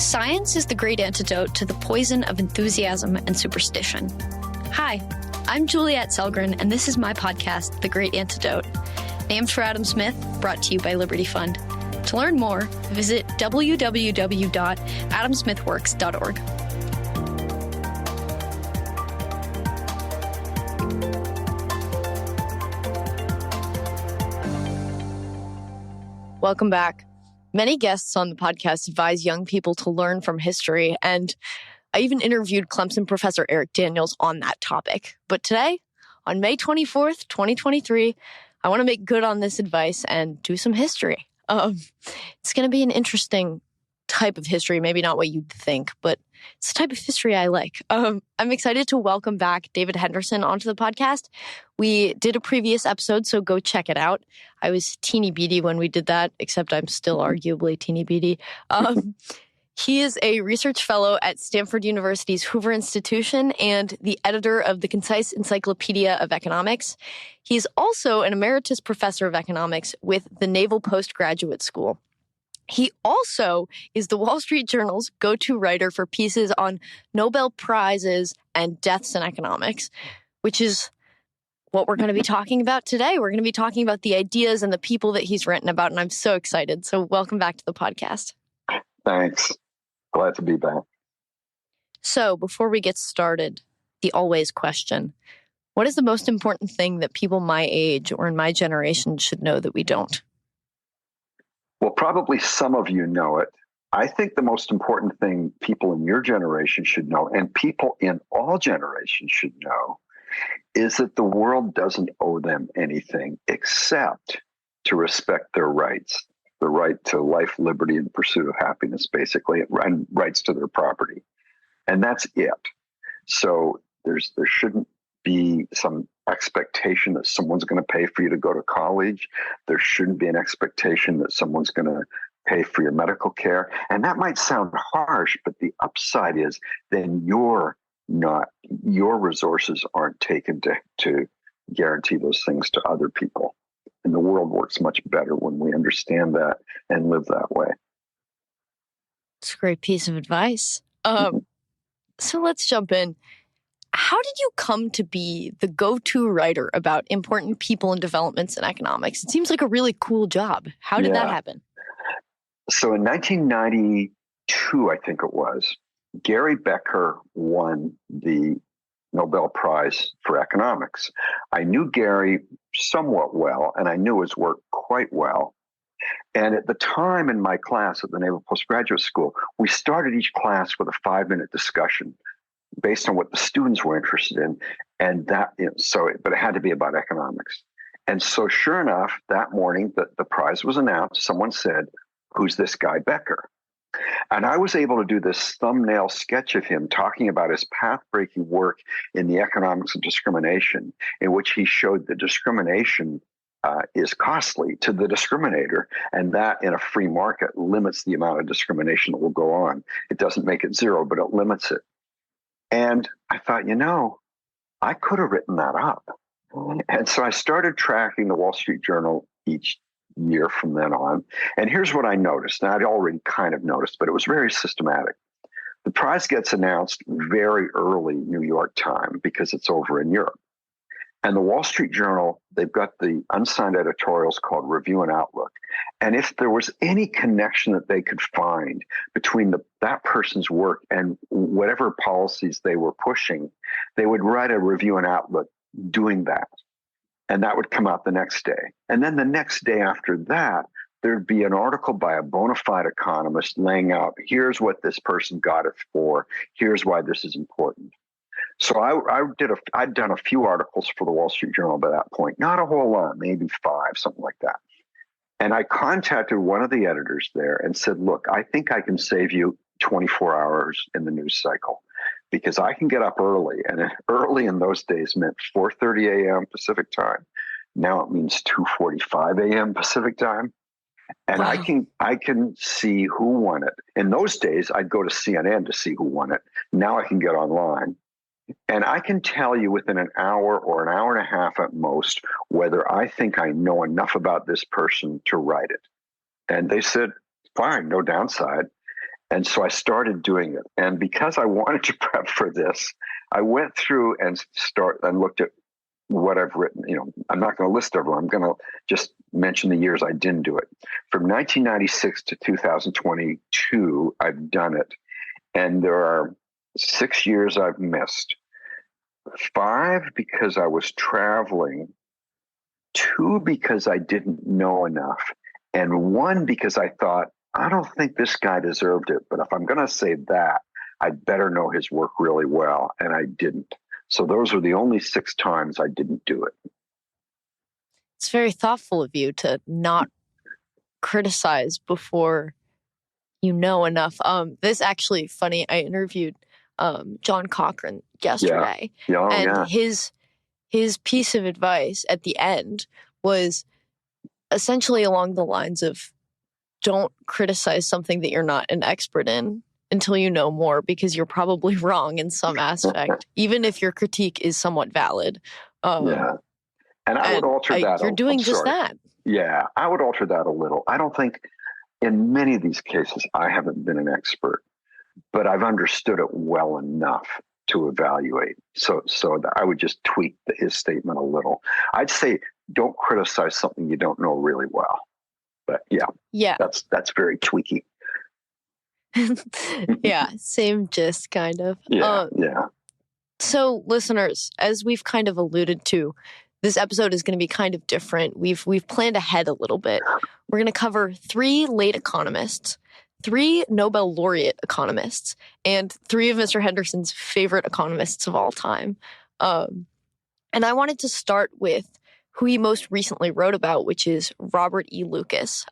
Science is the great antidote to the poison of enthusiasm and superstition. Hi, I'm Juliet Selgren, and this is my podcast, The Great Antidote, named for Adam Smith, brought to you by Liberty Fund. To learn more, visit www.adamsmithworks.org. Welcome back. Many guests on the podcast advise young people to learn from history, and I even interviewed Clemson professor Eric Daniels on that topic. But today, on May 24th, 2023, I want to make good on this advice and do some history. It's going to be an interesting type of history, maybe not what you'd think, but it's the type of history I like. I'm excited to welcome back David Henderson onto the podcast. We did a previous episode, so go check it out. I was teeny-beady when we did that, except I'm still arguably teeny-beady. He is a research fellow at Stanford University's Hoover Institution and the editor of the Concise Encyclopedia of Economics. He's also an emeritus professor of economics with the Naval Postgraduate School. He also is the Wall Street Journal's go-to writer for pieces on Nobel Prizes and deaths in economics, which is what we're going to be talking about today. We're going to be talking about the ideas and the people that he's written about, and I'm so excited. So welcome back to the podcast. Thanks. Glad to be back. So before we get started, the always question: what is the most important thing that people my age or in my generation should know that we don't? Well, probably some of you know it. I think the most important thing people in your generation should know, and people in all generations should know, is that the world doesn't owe them anything except to respect their rights. The right to life, liberty, and pursuit of happiness, basically, and rights to their property. And that's it. So there shouldn't be some expectation that someone's going to pay for you to go to college. There shouldn't be an expectation that someone's going to pay for your medical care. And that might sound harsh, but the upside is then your resources aren't taken to guarantee those things to other people. And the world works much better when we understand that and live that way. It's a great piece of advice. So let's jump in. How did you come to be the go-to writer about important people and developments in economics? It seems like a really cool job. How did that happen? So in 1992, I think it was, Gary Becker won the Nobel Prize for Economics. I knew Gary somewhat well, and I knew his work quite well. And at the time in my class at the Naval Postgraduate School, we started each class with a 5-minute discussion based on what the students were interested in, and but it had to be about economics. And so sure enough, that morning the prize was announced. Someone said, "Who's this guy Becker?" And I was able to do this thumbnail sketch of him talking about his path-breaking work in the economics of discrimination, in which he showed that discrimination is costly to the discriminator, and that in a free market limits the amount of discrimination that will go on. It doesn't make it zero, but it limits it. And I thought, I could have written that up. And so I started tracking the Wall Street Journal each year from then on. And here's what I noticed. Now, I'd already kind of noticed, but it was very systematic. The prize gets announced very early New York time because it's over in Europe. And the Wall Street Journal, they've got the unsigned editorials called Review and Outlook. And if there was any connection that they could find between that person's work and whatever policies they were pushing, they would write a Review and Outlook doing that. And that would come out the next day. And then the next day after that, there'd be an article by a bona fide economist laying out, here's what this person got it for, here's why this is important. So I'd done a few articles for the Wall Street Journal by that point, not a whole lot, maybe 5, something like that. And I contacted one of the editors there and said, look, I think I can save you 24 hours in the news cycle because I can get up early. And early in those days meant 4:30 a.m. Pacific time. Now it means 2:45 a.m. Pacific time. And wow. I can see who won it. In those days, I'd go to CNN to see who won it. Now I can get online. And I can tell you within an hour or an hour and a half at most whether I think I know enough about this person to write it. And they said, fine, no downside. And so I started doing it. And because I wanted to prep for this, I went through and looked at what I've written. I'm not going to list everyone. I'm going to just mention the years I didn't do it. From 1996 to 2022, I've done it. And there are 6 years I've missed. 5 because I was traveling, 2 because I didn't know enough, and 1 because I thought, I don't think this guy deserved it, but if I'm going to say that, I'd better know his work really well, and I didn't. So those are the only 6 times I didn't do it. It's very thoughtful of you to not criticize before you know enough. This actually funny. I interviewed John Cochran yesterday, his piece of advice at the end was essentially along the lines of, don't criticize something that you're not an expert in until you know more, because you're probably wrong in some aspect, even if your critique is somewhat valid. And I would alter that. You're doing just that. Yeah, I would alter that a little. I don't think in many of these cases I haven't been an expert, but I've understood it well enough to evaluate. So I would just tweak his statement a little. I'd say don't criticize something you don't know really well. But yeah, that's very tweaky. Yeah, same gist, kind of. Yeah. So, listeners, as we've kind of alluded to, this episode is going to be kind of different. We've planned ahead a little bit. We're going to cover 3 late economists, 3 Nobel laureate economists, and 3 of Mr. Henderson's favorite economists of all time. And I wanted to start with who he most recently wrote about, which is Robert E. Lucas,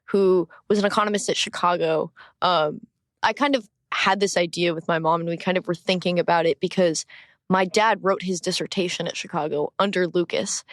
who was an economist at Chicago. I kind of had this idea with my mom, and we kind of were thinking about it because my dad wrote his dissertation at Chicago under Lucas.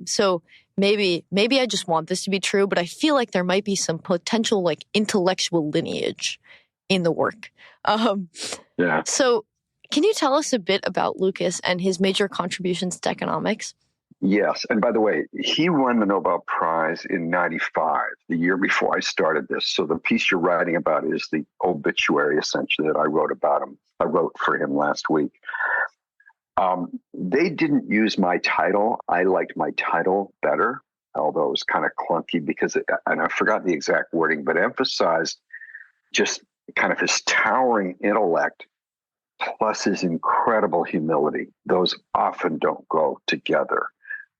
So maybe I just want this to be true, but I feel like there might be some potential like intellectual lineage in the work. So can you tell us a bit about Lucas and his major contributions to economics? Yes. And by the way, he won the Nobel Prize in 95, the year before I started this. So the piece you're writing about is the obituary, essentially, that I wrote about him. I wrote for him last week. They didn't use my title. I liked my title better, although it was kind of clunky because and I forgot the exact wording, but emphasized just kind of his towering intellect plus his incredible humility. Those often don't go together.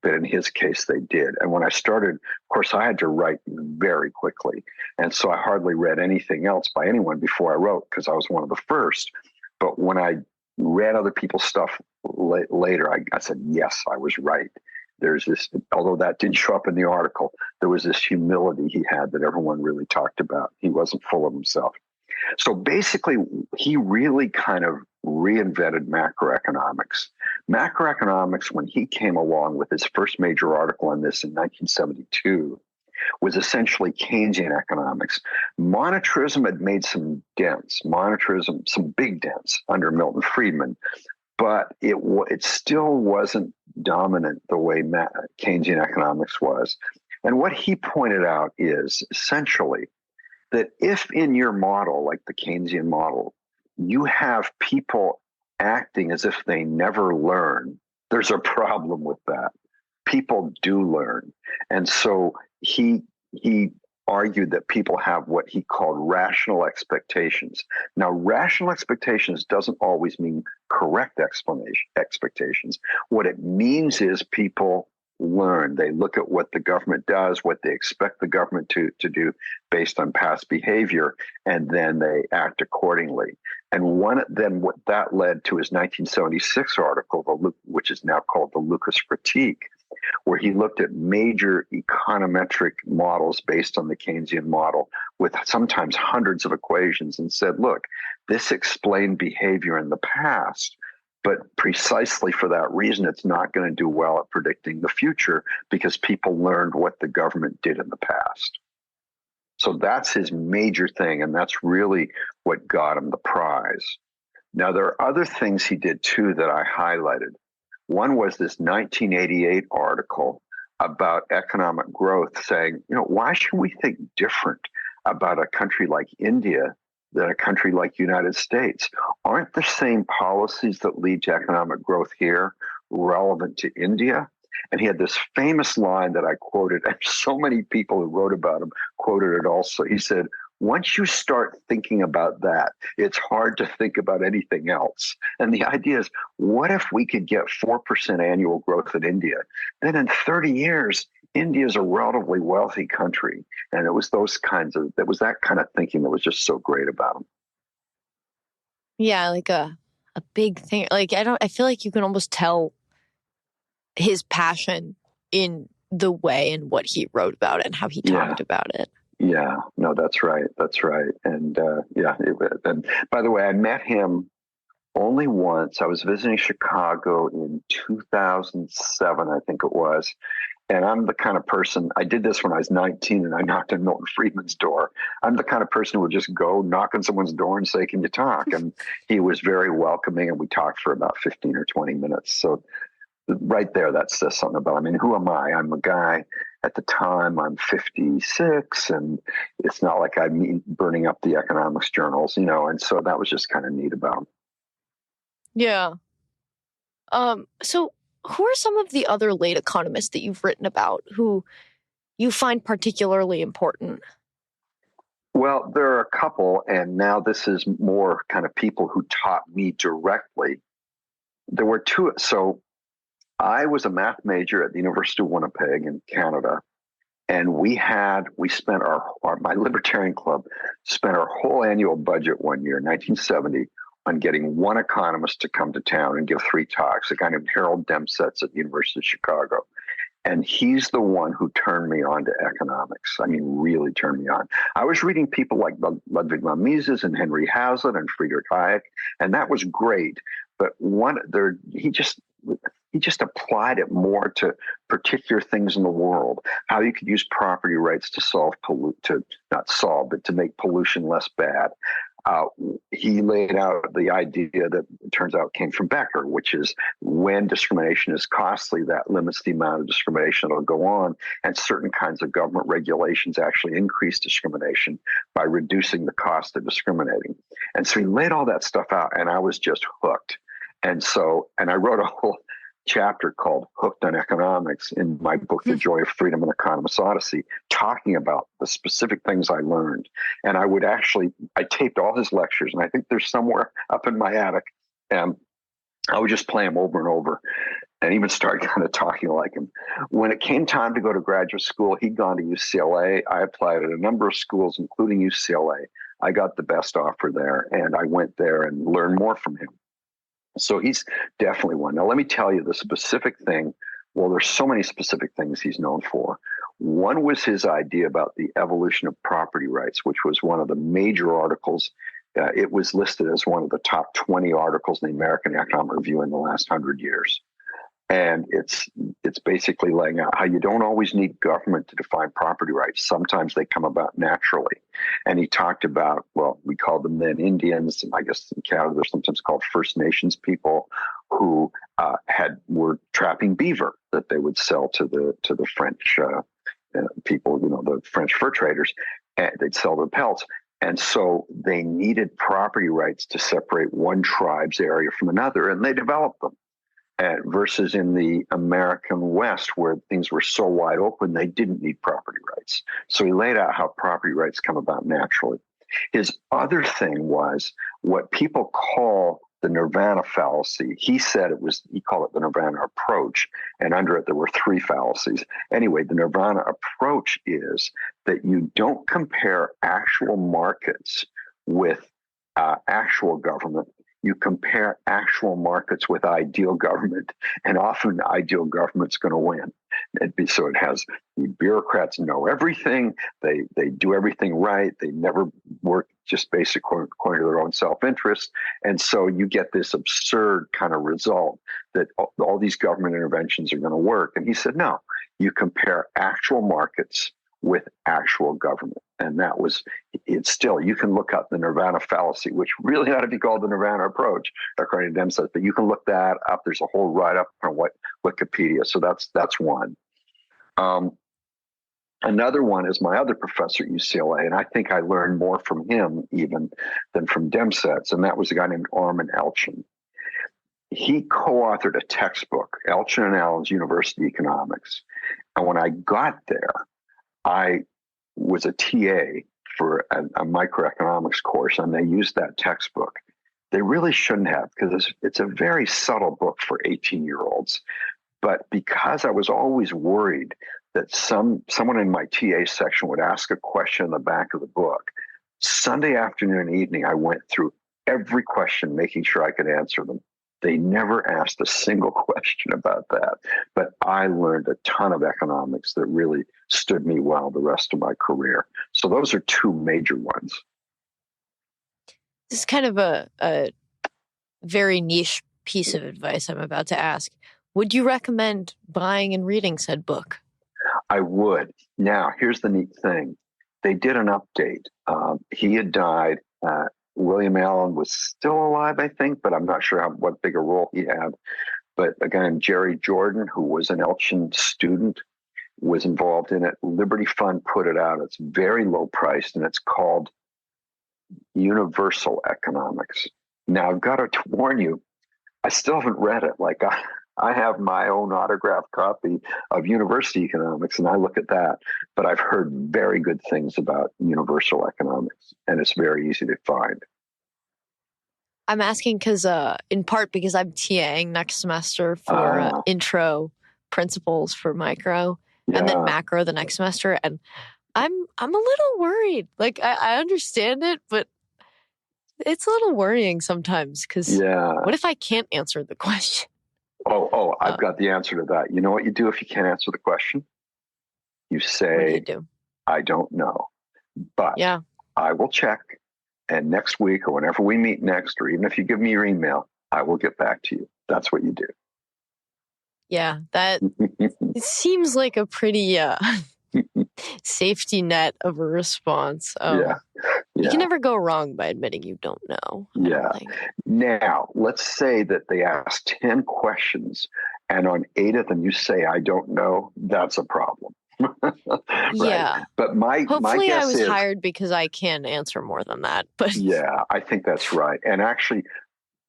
But in his case, they did. And when I started, of course, I had to write very quickly. And so I hardly read anything else by anyone before I wrote because I was one of the first. But when I read other people's stuff later, I said, yes, I was right. There's this, although that didn't show up in the article, there was this humility he had that everyone really talked about. He wasn't full of himself. So basically, he really kind of reinvented macroeconomics. Macroeconomics, when he came along with his first major article on this in 1972, was essentially Keynesian economics. Monetarism had made some dents, some big dents under Milton Friedman, but it still wasn't dominant the way Keynesian economics was. And what he pointed out is essentially that if in your model, like the Keynesian model, you have people acting as if they never learn, there's a problem with that. People do learn. And so he argued that people have what he called rational expectations. Now, rational expectations doesn't always mean correct expectations. What it means is people learn. They look at what the government does, what they expect the government to do based on past behavior, and then they act accordingly. And then what that led to his 1976 article, which is now called the Lucas Critique, where he looked at major econometric models based on the Keynesian model with sometimes hundreds of equations and said, look, this explained behavior in the past, but precisely for that reason, it's not going to do well at predicting the future because people learned what the government did in the past. So that's his major thing, and that's really what got him the prize. Now, there are other things he did, too, that I highlighted. One was this 1988 article about economic growth saying, why should we think different about a country like India than a country like the United States. Aren't the same policies that lead to economic growth here relevant to India? And he had this famous line that I quoted, and so many people who wrote about him quoted it also. He said, once you start thinking about that, it's hard to think about anything else. And the idea is, what if we could get 4% annual growth in India? Then in 30 years, India is a relatively wealthy country. And it was that kind of thinking that was just so great about him. Yeah, like a big thing. Like, I feel like you can almost tell his passion in the way and what he wrote about it and how he talked about it. Yeah, no, that's right. That's right. And and by the way, I met him only once. I was visiting Chicago in 2007, I think it was. And I'm the kind of person, I did this when I was 19 and I knocked on Milton Friedman's door. I'm the kind of person who would just go knock on someone's door and say, can you talk? And he was very welcoming, and we talked for about 15 or 20 minutes. So right there, that says something about, I mean, who am I? I'm a guy at the time, I'm 56, and it's not like I'm burning up the economics journals, and so that was just kind of neat about him. Yeah. So who are some of the other late economists that you've written about who you find particularly important? Well, there are a couple, and now this is more kind of people who taught me directly. There were two. So I was a math major at the University of Winnipeg in Canada, and my Libertarian Club spent our whole annual budget one year, 1970, on getting one economist to come to town and give 3 talks, a guy named Harold Demsetz at the University of Chicago. And he's the one who turned me on to economics. I mean, really turned me on. I was reading people like Ludwig von Mises and Henry Hazlitt and Friedrich Hayek, and that was great. But he just applied it more to particular things in the world, how you could use property rights to make pollution less bad. He laid out the idea that it turns out came from Becker, which is when discrimination is costly, that limits the amount of discrimination that will go on. And certain kinds of government regulations actually increase discrimination by reducing the cost of discriminating. And so he laid all that stuff out, and I was just hooked. And I wrote a whole chapter called Hooked on Economics in my book, The Joy of Freedom, An Economist's Odyssey, talking about the specific things I learned. And I taped all his lectures, and I think they're somewhere up in my attic. And I would just play them over and over and even start kind of talking like him. When it came time to go to graduate school, he'd gone to UCLA. I applied at a number of schools, including UCLA. I got the best offer there, and I went there and learned more from him. So he's definitely one. Now, let me tell you the specific thing. Well, there's so many specific things he's known for. One was his idea about the evolution of property rights, which was one of the major articles. It was listed as one of the top 20 articles in the American Economic Review in the last 100 years. And it's basically laying out how you don't always need government to define property rights. Sometimes they come about naturally. And he talked about, well, we called them then Indians, and I guess in Canada they're sometimes called First Nations people, who were trapping beaver that they would sell to the French people, the French fur traders, and they'd sell their pelts. And so they needed property rights to separate one tribe's area from another, and they developed them. Versus in the American West, where things were so wide open, they didn't need property rights. So he laid out how property rights come about naturally. His other thing was what people call the nirvana fallacy. He called it the nirvana approach, and under it there were 3 fallacies. Anyway, the nirvana approach is that you don't compare actual markets with actual government. You compare actual markets with ideal government, and often the ideal government's going to win. So it has the bureaucrats know everything. They do everything right. They never work just based according to their own self-interest. And so you get this absurd kind of result that all these government interventions are going to work. And he said, no, you compare actual markets with actual government. And it's still, you can look up the nirvana fallacy, which really ought to be called the nirvana approach, according to Demsetz, but you can look that up. There's a whole write-up on Wikipedia. So that's one. Another one is my other professor at UCLA, and I think I learned more from him even than from DemSets, and that was a guy named Armin Elchin. He co-authored a textbook, Elchin and Allen's University Economics. And when I got there, I was a TA for a microeconomics course, and they used that textbook. They really shouldn't have, because it's a very subtle book for 18-year-olds. But because I was always worried that someone in my TA section would ask a question in the back of the book, Sunday afternoon and evening, I went through every question, making sure I could answer them. They never asked a single question about that. But I learned a ton of economics that really stood me well the rest of my career. So those are two major ones. This is kind of a very niche piece of advice I'm about to ask. Would you recommend buying and reading said book? I would. Now, here's the neat thing. They did an update. He had died. William Allen was still alive, I think, but I'm not sure what big a role he had. But a guy named Jerry Jordan, who was an Elchin student, was involved in it. Liberty Fund put it out. It's very low priced, and it's called Universal Economics. Now, I've got to warn you, I still haven't read it. Like, I have my own autographed copy of University Economics, and I look at that. But I've heard very good things about Universal Economics, and it's very easy to find. I'm asking in part because I'm TAing next semester for intro principles for micro, and then macro the next semester, and I'm a little worried. Like, I understand it, but it's a little worrying sometimes because what if I can't answer the question? I've got the answer to that. You know what you do if you can't answer the question? You say, what do you do? I don't know, but I will check. And next week or whenever we meet next, or even if you give me your email, I will get back to you. That's what you do. Yeah, that it seems like a pretty safety net of a response. You can never go wrong by admitting you don't know. Now, let's say that they ask 10 questions, and on 8 of them you say, I don't know. That's a problem. Right? Yeah. But my hopefully guess I was is, hired because I can answer more than that. But yeah, I think that's right. And actually,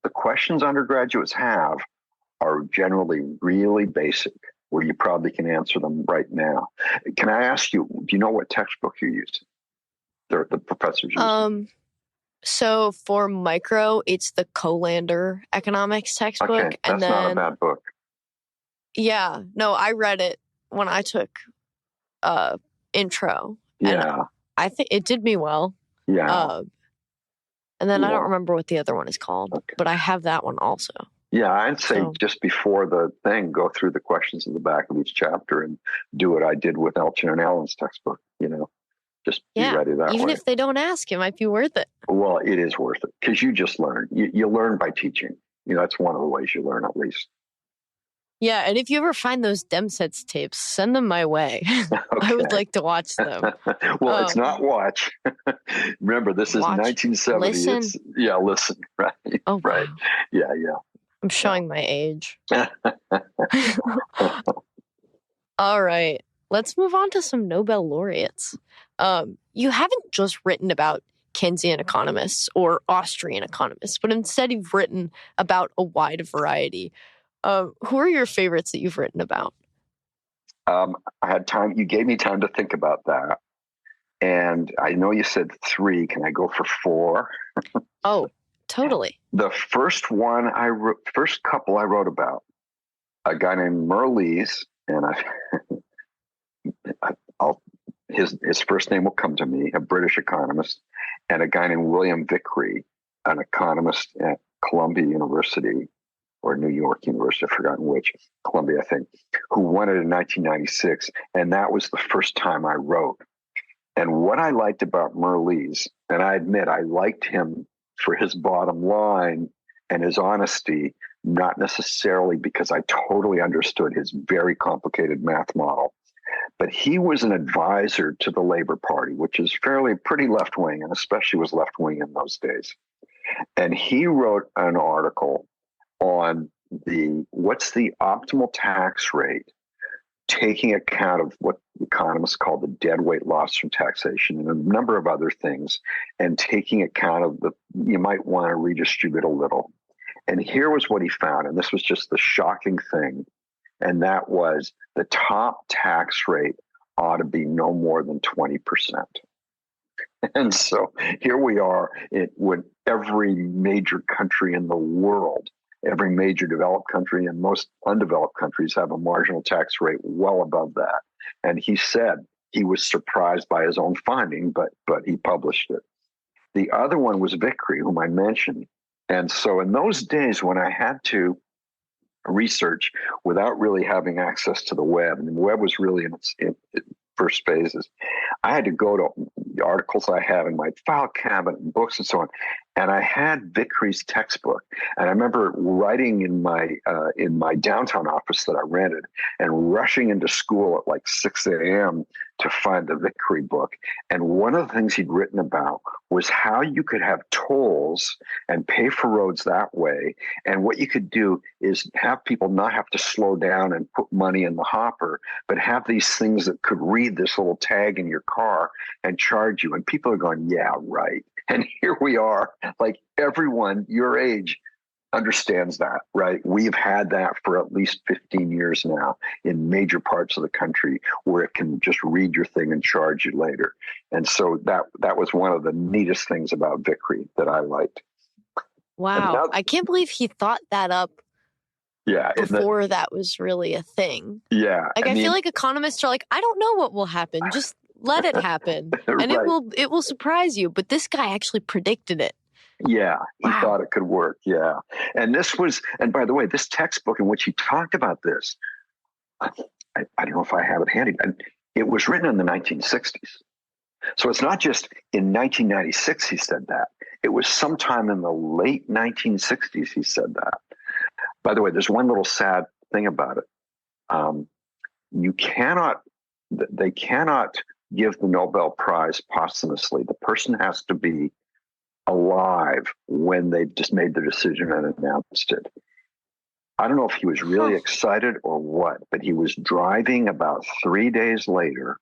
the questions undergraduates have are generally really basic, where you probably can answer them right now. Can I ask you, do you know what textbook you're using? The professor's using? So for micro, it's the Colander economics textbook. Okay, that's not a bad book. Yeah, no, I read it when I took intro. Yeah. And I think it did me well. Yeah. And then I don't remember what the other one is called, but I have that one also. Yeah, I'd say just before the thing, go through the questions in the back of each chapter and do what I did with Elchin and Allen's textbook, just be ready that way. Even if they don't ask, it might be worth it. Well, it is worth it because you just learn. You learn by teaching. That's one of the ways you learn, at least. Yeah, and if you ever find those DemSets tapes, send them my way. Okay. I would like to watch them. Well, it's not watch. Remember, this is 1970. Listen. Listen, right? Oh, right. Wow. Yeah. I'm showing my age. All right. Let's move on to some Nobel laureates. You haven't just written about Keynesian economists or Austrian economists, but instead you've written about a wide variety. Who are your favorites that you've written about? I had time. You gave me time to think about that. And I know you said 3. Can I go for 4? Oh, totally. The first couple I wrote about, a guy named Merlees, and his first name will come to me, a British economist, and a guy named William Vickrey, an economist at Columbia University or New York University, I've forgotten which, Columbia, I think, who won it in 1996. And that was the first time I wrote. And what I liked about Merlees, and I admit I liked him for his bottom line and his honesty, not necessarily because I totally understood his very complicated math model, but he was an advisor to the Labor Party, which is pretty left-wing, and especially was left-wing in those days. And he wrote an article on what's the optimal tax rate taking account of what economists call the deadweight loss from taxation and a number of other things, and taking account of you might want to redistribute a little. And here was what he found, and this was just the shocking thing, and that was the top tax rate ought to be no more than 20%. And so here we are with every major country in the world, every major developed country and most undeveloped countries have a marginal tax rate well above that. And he said he was surprised by his own finding, but he published it. The other one was Vickrey, whom I mentioned. And so in those days when I had to research without really having access to the web, and the web was really in its first phases, I had to go to the articles I have in my file cabinet and books and so on. And I had Vickrey's textbook. And I remember writing in my downtown office that I rented and rushing into school at like 6 a.m. to find the Vickrey book. And one of the things he'd written about was how you could have tolls and pay for roads that way. And what you could do is have people not have to slow down and put money in the hopper, but have these things that could read this little tag in your car and charge you. And people are going, yeah, right. And here we are, like everyone your age understands that, right? We've had that for at least 15 years now in major parts of the country where it can just read your thing and charge you later. And so that was one of the neatest things about Vickrey that I liked. Wow. I can't believe he thought that up before that was really a thing. Yeah. Like I feel like economists are like, I don't know what will happen. Just let it happen. And right. it will surprise you. But this guy actually predicted it. Yeah, he thought it could work. Yeah. And by the way, this textbook in which he talked about this, I don't know if I have it handy. It was written in the 1960s. So it's not just in 1996 he said that. It was sometime in the late 1960s he said that. By the way, there's one little sad thing about it. They cannot give the Nobel Prize posthumously. The person has to be alive when they just made the decision and announced it. I don't know if he was really excited or what, but he was driving about 3 days later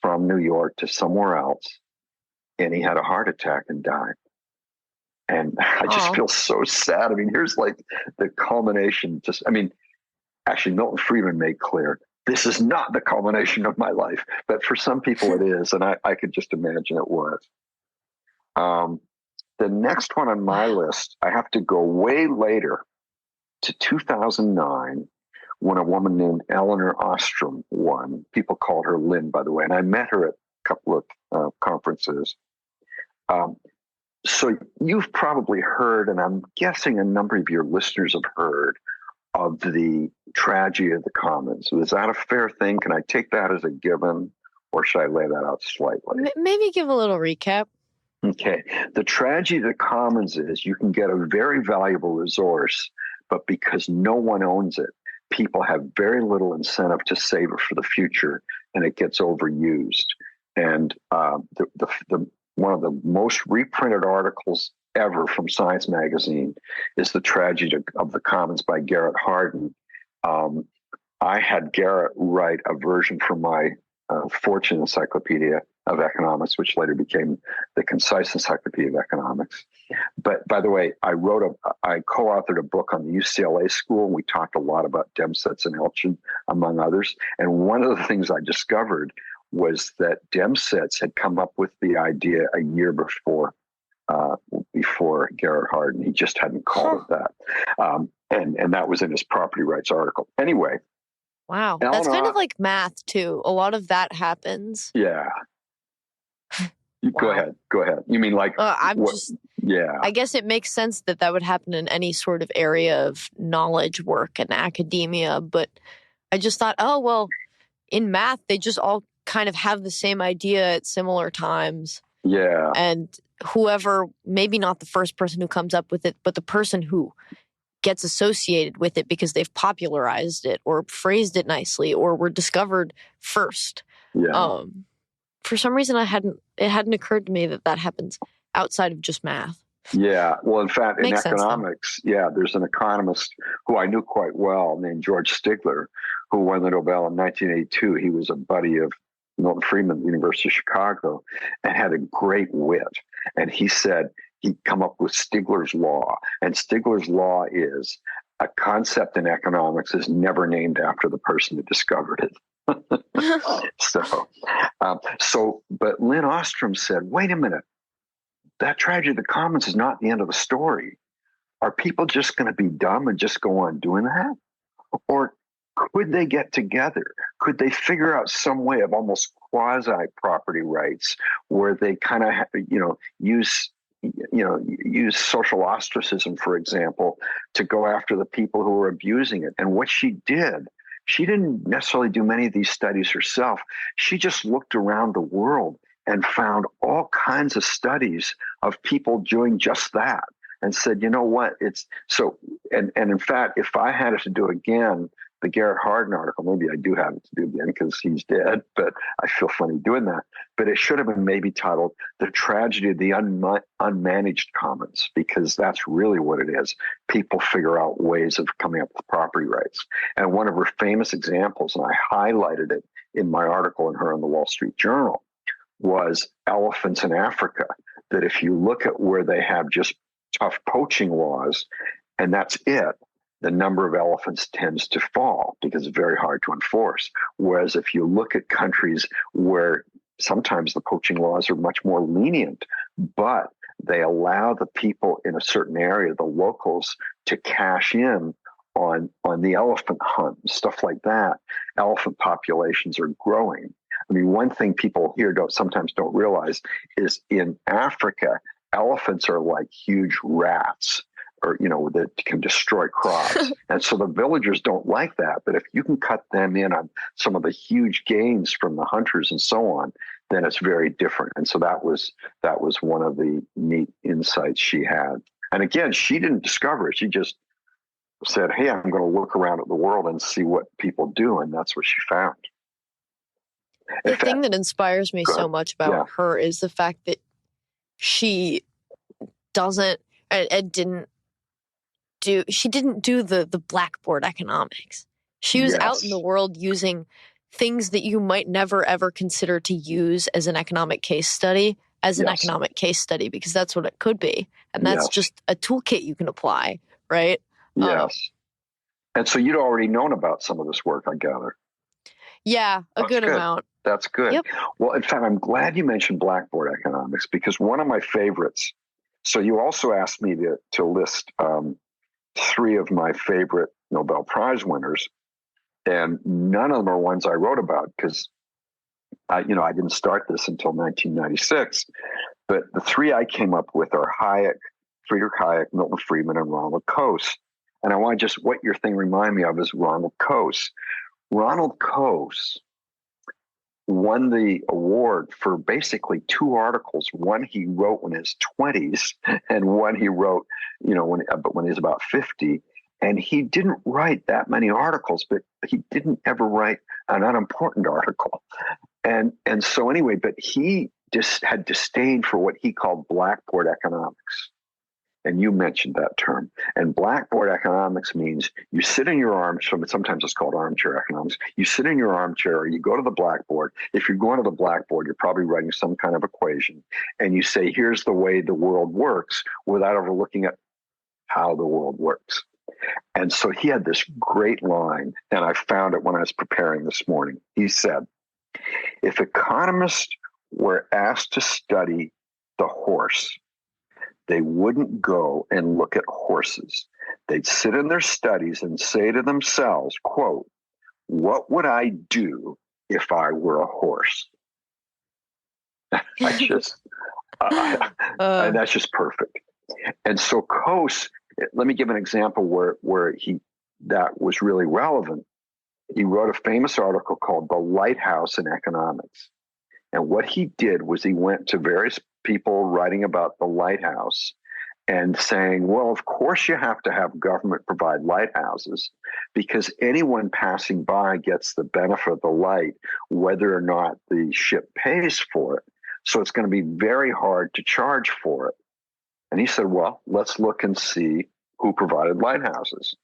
from New York to somewhere else, and he had a heart attack and died. And I just feel so sad. I mean, here's like the culmination. Actually, Milton Friedman made clear, this is not the culmination of my life. But for some people it is, and I could just imagine it was. The next one on my list, I have to go way later to 2009 when a woman named Eleanor Ostrom won. People called her Lynn, by the way, and I met her at a couple of conferences. So you've probably heard, and I'm guessing a number of your listeners have heard, of the tragedy of the commons. Is that a fair thing? Can I take that as a given, or should I lay that out slightly? Maybe give a little recap. Okay. The tragedy of the commons is you can get a very valuable resource, but because no one owns it, people have very little incentive to save it for the future, and it gets overused. And one of the most reprinted articles ever from Science Magazine is The Tragedy of the Commons by Garrett Hardin. I had Garrett write a version for my Fortune Encyclopedia of Economics, which later became the Concise Encyclopedia of Economics. But by the way, I co-authored a book on the UCLA school, and we talked a lot about Demsetz and Elchin, among others. And one of the things I discovered was that Demsetz had come up with the idea a year before Garrett Hardin. He just hadn't called it that. And that was in his property rights article. Anyway. Wow. That's kind of like math, too. A lot of that happens. Yeah. Go ahead. You mean like... I guess it makes sense that would happen in any sort of area of knowledge work and academia. But I just thought, in math, they just all kind of have the same idea at similar times. Yeah. And whoever, maybe not the first person who comes up with it, but the person who gets associated with it because they've popularized it or phrased it nicely or were discovered first. Yeah. For some reason, it hadn't occurred to me that happens outside of just math. Yeah. Well, in fact, in Makes sense, though. economics, there's an economist who I knew quite well named George Stigler, who won the Nobel in 1982. He was a buddy of Milton Friedman at the University of Chicago and had a great wit. And he said he'd come up with Stigler's law. And Stigler's law is a concept in economics is never named after the person that discovered it. But Lynn Ostrom said, wait a minute. That tragedy of the commons is not the end of the story. Are people just going to be dumb and just go on doing that? Or could they get together? Could they figure out some way of almost quasi property rights where they kind of, use social ostracism, for example, to go after the people who are abusing it? And what she didn't necessarily do many of these studies herself. She just looked around the world and found all kinds of studies of people doing just that and said, you know what, it's so, and in fact, if I had it to do again, the Garrett Hardin article, maybe I do have it to do again because he's dead, but I feel funny doing that. But it should have been maybe titled The Tragedy of the Unmanaged Commons, because that's really what it is. People figure out ways of coming up with property rights. And one of her famous examples, and I highlighted it in my article in her in the Wall Street Journal, was elephants in Africa. That if you look at where they have just tough poaching laws, and that's it, the number of elephants tends to fall because it's very hard to enforce. Whereas if you look at countries where sometimes the poaching laws are much more lenient, but they allow the people in a certain area, the locals, to cash in on the elephant hunt, stuff like that, elephant populations are growing. I mean, one thing people here sometimes don't realize is in Africa, elephants are like huge rats, or that can destroy crops. And so the villagers don't like that. But if you can cut them in on some of the huge gains from the hunters and so on, then it's very different. And so that was one of the neat insights she had. And again, she didn't discover it. She just said, hey, I'm going to look around at the world and see what people do. And that's what she found. The thing that inspires me so much about her is the fact that she doesn't and didn't do the blackboard economics. She was out in the world using things that you might never ever consider to use as an economic case study because that's what it could be. And that's just a toolkit you can apply, right? Yes. And so you'd already known about some of this work, I gather. Yeah, that's good amount. That's good. Yep. Well, in fact, I'm glad you mentioned blackboard economics, because one of my favorites, so you also asked me to list three of my favorite Nobel Prize winners, and none of them are ones I wrote about because I didn't start this until 1996. But the three I came up with are Friedrich Hayek, Milton Friedman, and Ronald Coase. And I want to just, what your thing remind me of is Ronald Coase. Ronald Coase won the award for basically two articles. One he wrote in his 20s, and one he wrote, when he was about 50. And he didn't write that many articles, but he didn't ever write an unimportant article. And so anyway, but he just had disdain for what he called blackboard economics. And you mentioned that term. And blackboard economics means you sit in your armchair, sometimes it's called armchair economics. You sit in your armchair, or you go to the blackboard. If you're going to the blackboard, you're probably writing some kind of equation. And you say, here's the way the world works, without ever looking at how the world works. And so he had this great line, and I found it when I was preparing this morning. He said, if economists were asked to study the horse, they wouldn't go and look at horses. They'd sit in their studies and say to themselves, quote, what would I do if I were a horse? And that's just perfect. And so Coase, let me give an example where that was really relevant. He wrote a famous article called The Lighthouse in Economics. And what he did was he went to various people writing about the lighthouse and saying, well, of course you have to have government provide lighthouses, because anyone passing by gets the benefit of the light, whether or not the ship pays for it. So it's going to be very hard to charge for it. And he said, well, let's look and see who provided lighthouses.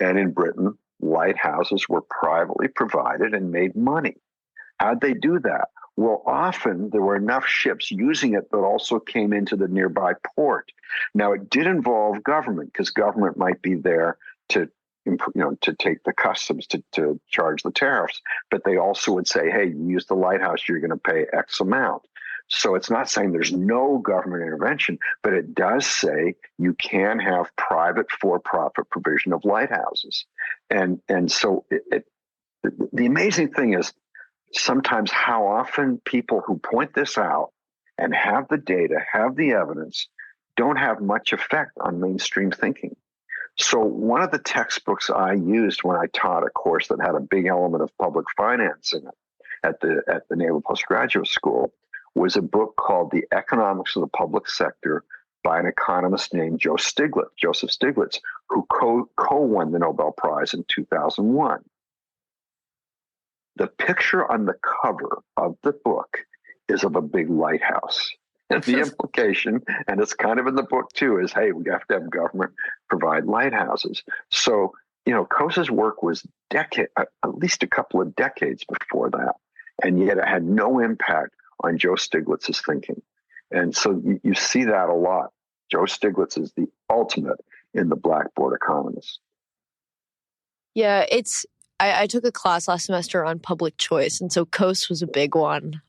And in Britain, lighthouses were privately provided and made money. How'd they do that? Well, often there were enough ships using it that also came into the nearby port. Now, it did involve government, because government might be there to, to take the customs, to charge the tariffs. But they also would say, hey, you use the lighthouse, you're going to pay X amount. So it's not saying there's no government intervention, but it does say you can have private for-profit provision of lighthouses. And so the amazing thing is, sometimes how often people who point this out and have the data, have the evidence, don't have much effect on mainstream thinking. So one of the textbooks I used when I taught a course that had a big element of public finance in it at the Naval Postgraduate School was a book called The Economics of the Public Sector by an economist named Joseph Stiglitz, who co-won the Nobel Prize in 2001. The picture on the cover of the book is of a big lighthouse. And the implication, and it's kind of in the book too, is, hey, we have to have government provide lighthouses. So, Coase's work was at least a couple of decades before that. And yet it had no impact on Joe Stiglitz's thinking. And so you see that a lot. Joe Stiglitz is the ultimate in the blackboard economist. Yeah, I took a class last semester on public choice, and so Coase was a big one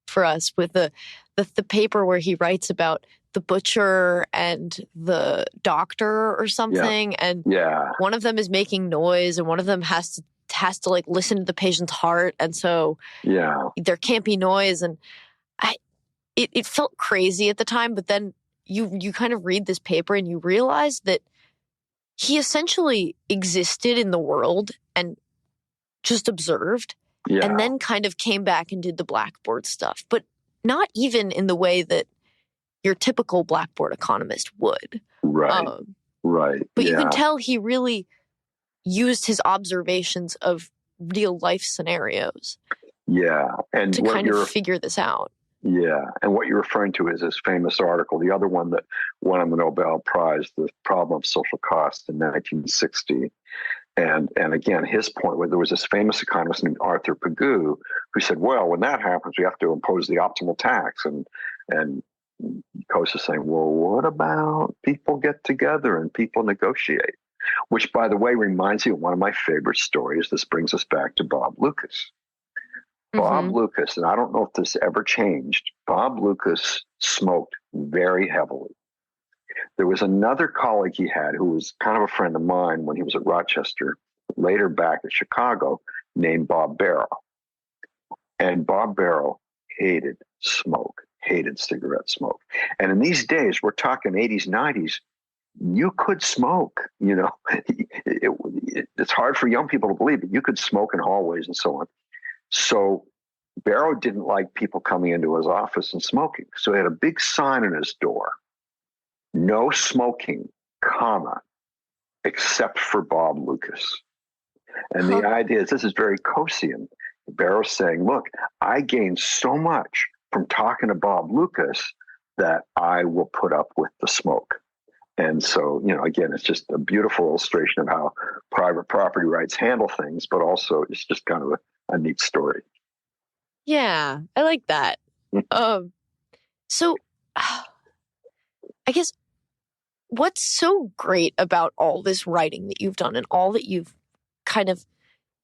for us, with the paper where he writes about the butcher and the doctor or something, and one of them is making noise, and one of them has to like listen to the patient's heart, and so there can't be noise, and it felt crazy at the time, but then you kind of read this paper and you realize that he essentially existed in the world and just observed, and then kind of came back and did the blackboard stuff, but not even in the way that your typical blackboard economist would. Right. But you can tell he really used his observations of real life scenarios. And to kind of figure this out. And what you're referring to is this famous article, the other one that won him the Nobel Prize, The Problem of Social Cost in 1960. And again, his point was, there was this famous economist named Arthur Pigou who said, well, when that happens, we have to impose the optimal tax. And Coase is saying, well, what about people get together and people negotiate? Which, by the way, reminds me of one of my favorite stories. This brings us back to Bob Lucas. Bob Lucas, and I don't know if this ever changed, Bob Lucas smoked very heavily. There was another colleague he had who was kind of a friend of mine when he was at Rochester, later back at Chicago, named Bob Barrow. And Bob Barrow hated smoke, hated cigarette smoke. And in these days, we're talking 80s, 90s, you could smoke, it's hard for young people to believe, but you could smoke in hallways and so on. So Barrow didn't like people coming into his office and smoking. So he had a big sign on his door, no smoking, except for Bob Lucas. And the idea is, this is very Coasean. Barrow's saying, look, I gained so much from talking to Bob Lucas that I will put up with the smoke. And so, again, it's just a beautiful illustration of how private property rights handle things, but also it's just kind of a neat story. Yeah, I like that. So I guess what's so great about all this writing that you've done and all that you've kind of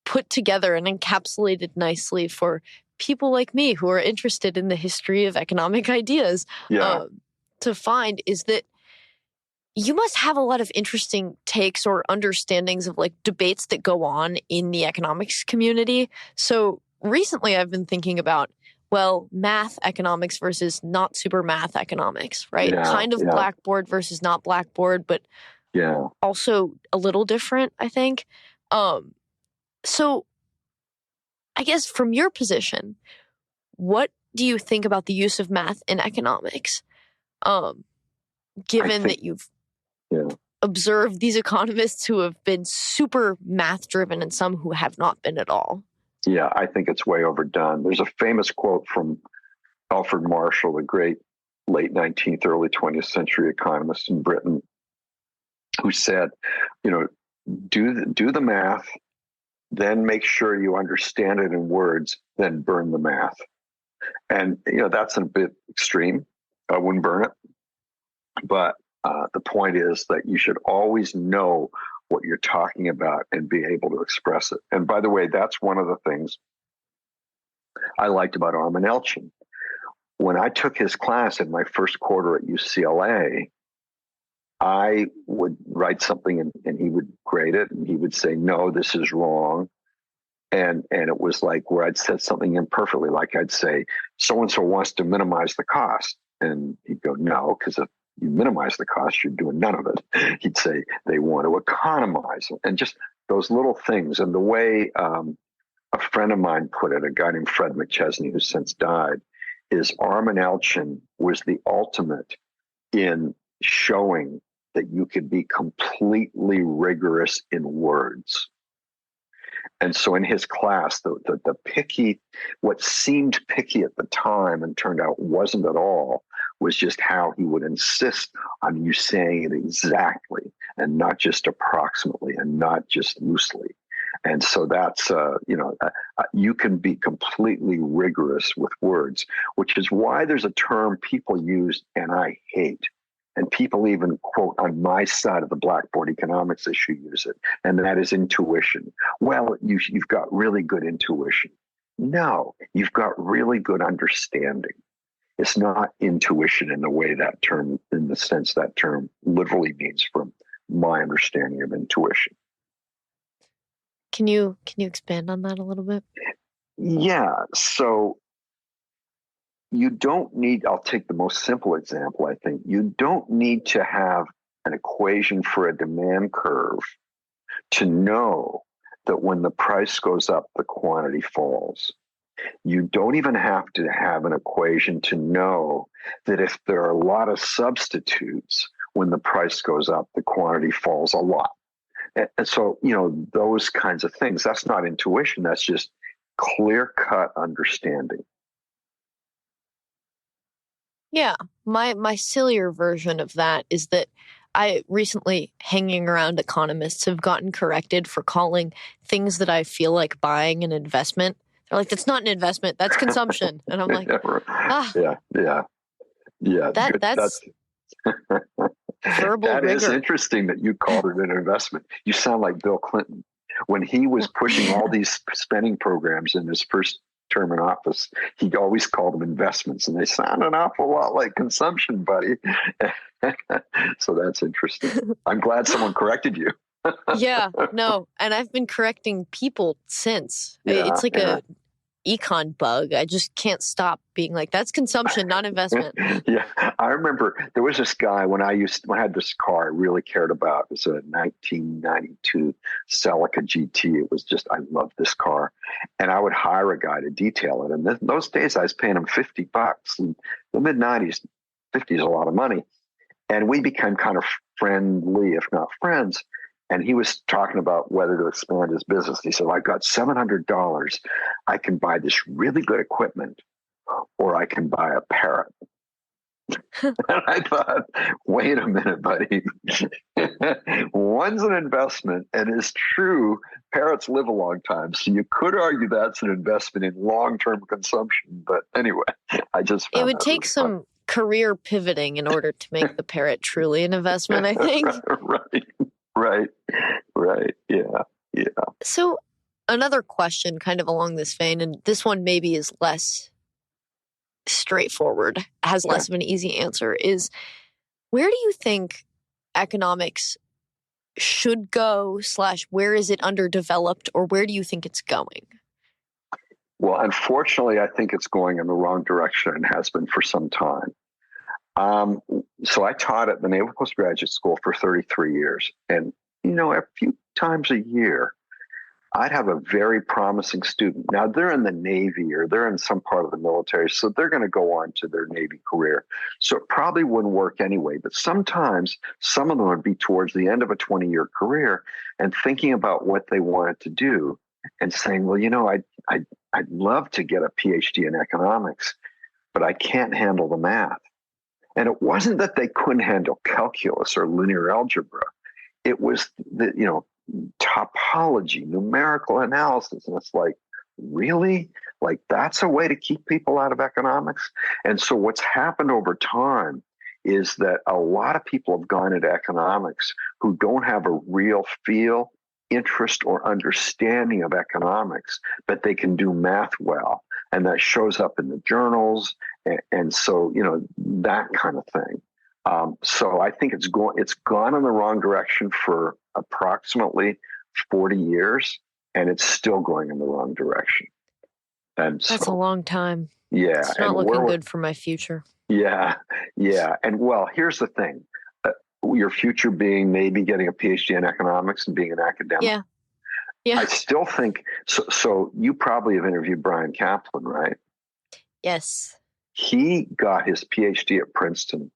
put together and encapsulated nicely for people like me who are interested in the history of economic ideas to find is that you must have a lot of interesting takes or understandings of like debates that go on in the economics community. So recently I've been thinking about, well, math economics versus not super math economics, right? Kind of blackboard versus not blackboard, but also a little different, I think. So I guess from your position, what do you think about the use of math in economics? Given that you've observed these economists who have been super math driven and some who have not been at all. Yeah, I think it's way overdone. There's a famous quote from Alfred Marshall, the great late 19th, early 20th century economist in Britain who said, do the math, then make sure you understand it in words, then burn the math. And, that's a bit extreme. I wouldn't burn it. But the point is that you should always know what you're talking about and be able to express it. And by the way, that's one of the things I liked about Armin Elchin. When I took his class in my first quarter at UCLA, I would write something and he would grade it and he would say, no, this is wrong. And it was like where I'd said something imperfectly, like I'd say, so-and-so wants to minimize the cost. And he'd go, no, because if you minimize the cost, you're doing none of it. He'd say they want to economize. And just those little things. And the way a friend of mine put it, a guy named Fred McChesney, who's since died, is Armin Elchin was the ultimate in showing that you could be completely rigorous in words. And so in his class, the picky, what seemed picky at the time and turned out wasn't at all, was just how he would insist on you saying it exactly and not just approximately and not just loosely. And so that's, you can be completely rigorous with words, which is why there's a term people use and I hate. And people even, quote, on my side of the blackboard economics issue use it, and that is intuition. Well, you've got really good intuition. No, you've got really good understanding. It's not intuition in the way that term, in the sense that term literally means from my understanding of intuition. Can you expand on that a little bit? Yeah, so you don't need, I'll take the most simple example, I think. You don't need to have an equation for a demand curve to know that when the price goes up, the quantity falls. You don't even have to have an equation to know that if there are a lot of substitutes, when the price goes up, the quantity falls a lot. And so, those kinds of things, that's not intuition. That's just clear-cut understanding. Yeah, my sillier version of that is that I recently, hanging around economists, have gotten corrected for calling things that I feel like buying an investment. They're like, that's not an investment, that's consumption. And I'm like, yeah. That's verbal that rigor. Is interesting that you called it an investment. You sound like Bill Clinton. When he was pushing all these spending programs in his first term in office, he always called them investments, and they sound an awful lot like consumption, buddy. So that's interesting. I'm glad someone corrected you. Yeah, no, and I've been correcting people since. It's like a econ bug. I just can't stop being like, that's consumption, not investment. Yeah, I remember there was this guy when I had this car I really cared about. It was a 1992 Celica GT. It was just, I loved this car, and I would hire a guy to detail it. And in those days, I was paying him $50. In the mid 90s, 50 is a lot of money, and we became kind of friendly, if not friends. And he was talking about whether to expand his business. He said, I've got $700. I can buy this really good equipment, or I can buy a parrot. And I thought, wait a minute, buddy. One's an investment, and it's true, parrots live a long time. So you could argue that's an investment in long-term consumption. But anyway, I just found it would take some career pivoting in order to make the parrot truly an investment, I think. Right. Yeah. So another question kind of along this vein, and this one maybe is less straightforward, has less of an easy answer, is where do you think economics should go / where is it underdeveloped, or where do you think it's going? Well, unfortunately, I think it's going in the wrong direction and has been for some time. So I taught at the Naval Postgraduate School for 33 years. And, a few times a year, I'd have a very promising student. Now, they're in the Navy or they're in some part of the military, so they're going to go on to their Navy career. So it probably wouldn't work anyway. But sometimes some of them would be towards the end of a 20-year career and thinking about what they wanted to do and saying, well, I'd love to get a PhD in economics, but I can't handle the math. And it wasn't that they couldn't handle calculus or linear algebra. It was the, topology, numerical analysis. And it's like, really? Like, that's a way to keep people out of economics? And so what's happened over time is that a lot of people have gone into economics who don't have a real feel, interest, or understanding of economics, but they can do math well. And that shows up in the journals. And so, that kind of thing. So I think it's gone in the wrong direction for approximately 40 years, and it's still going in the wrong direction. And that's a long time. Yeah. It's not looking good for my future. Yeah. And well, here's the thing. Your future being maybe getting a PhD in economics and being an academic. Yeah. I still think, so you probably have interviewed Brian Kaplan, right? Yes. He got his PhD at Princeton,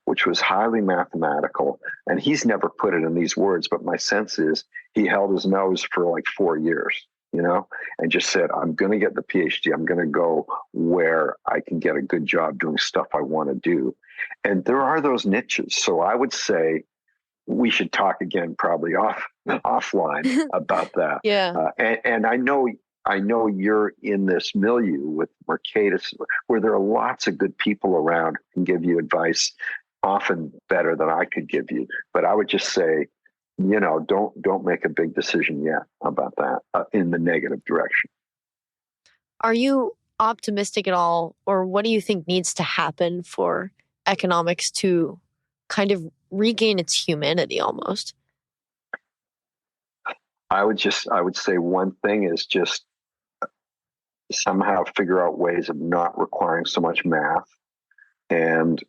which was highly mathematical. And he's never put it in these words, but my sense is he held his nose for like 4 years, and just said, I'm going to get the PhD. I'm going to go where I can get a good job doing stuff I want to do. And there are those niches. So I would say we should talk again, probably offline about that. Yeah. And I know you're in this milieu with Mercatus, where there are lots of good people around who can give you advice, often better than I could give you. But I would just say, don't make a big decision yet about that in the negative direction. Are you optimistic at all, or what do you think needs to happen for economics to kind of regain its humanity almost? I would say one thing is just somehow figure out ways of not requiring so much math, and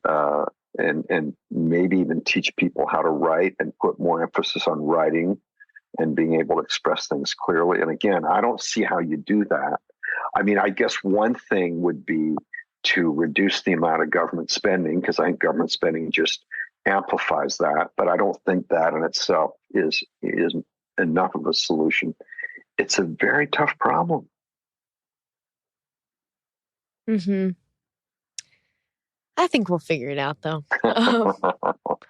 maybe even teach people how to write and put more emphasis on writing and being able to express things clearly. And again, I don't see how you do that. I mean, I guess one thing would be to reduce the amount of government spending, because I think government spending just amplifies that. But I don't think that in itself is enough of a solution. It's a very tough problem. Mm-hmm. I think we'll figure it out, though. All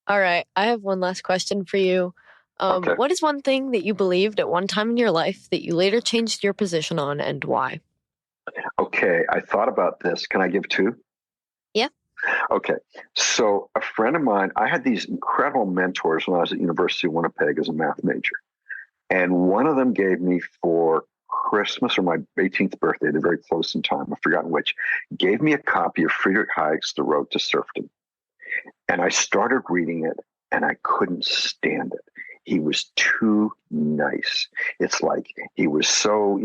right. I have one last question for you. Okay. What is one thing that you believed at one time in your life that you later changed your position on, and why? Okay. I thought about this. Can I give two? Yeah. Okay. So a friend of mine, I had these incredible mentors when I was at University of Winnipeg as a math major. And one of them gave me for Christmas or my 18th birthday, they're very close in time, I've forgotten which, gave me a copy of Friedrich Hayek's The Road to Serfdom. And I started reading it and I couldn't stand it. He was too nice. It's like he was so,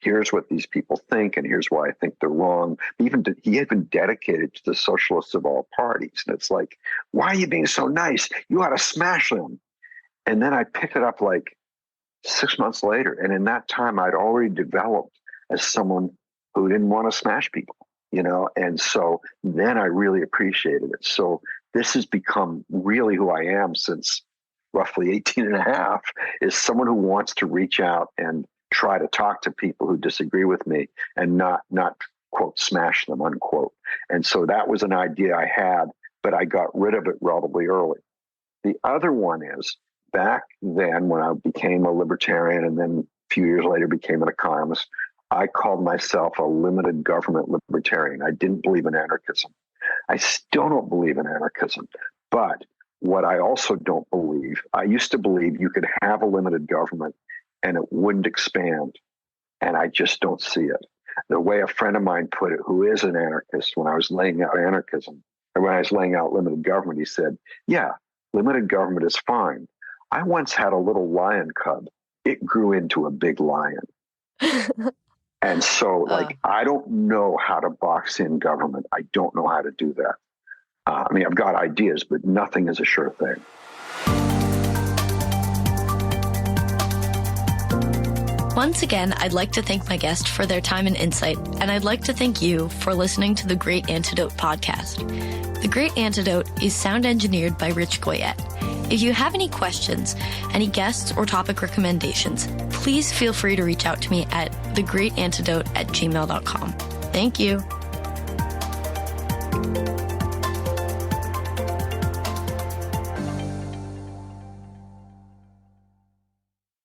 here's what these people think and here's why I think they're wrong. He had been dedicated to the socialists of all parties. And it's like, why are you being so nice? You ought to smash them. And then I picked it up like 6 months later. And in that time, I'd already developed as someone who didn't want to smash people, and so then I really appreciated it. So this has become really who I am since roughly 18 and a half, is someone who wants to reach out and try to talk to people who disagree with me and not quote, smash them, unquote. And so that was an idea I had, but I got rid of it relatively early. The other one is, back then when I became a libertarian and then a few years later became an economist, I called myself a limited government libertarian. I didn't believe in anarchism. I still don't believe in anarchism. But what I also don't believe, I used to believe you could have a limited government and it wouldn't expand. And I just don't see it. The way a friend of mine put it, who is an anarchist, when I was laying out anarchism, or when I was laying out limited government, he said, yeah, limited government is fine. I once had a little lion cub. It grew into a big lion. And so, I don't know how to box in government. I don't know how to do that. I've got ideas, but nothing is a sure thing. Once again, I'd like to thank my guest for their time and insight, and I'd like to thank you for listening to the Great Antidote podcast. The Great Antidote is sound engineered by Rich Goyette. If you have any questions, any guests or topic recommendations, please feel free to reach out to me at thegreatantidote@gmail.com. Thank you.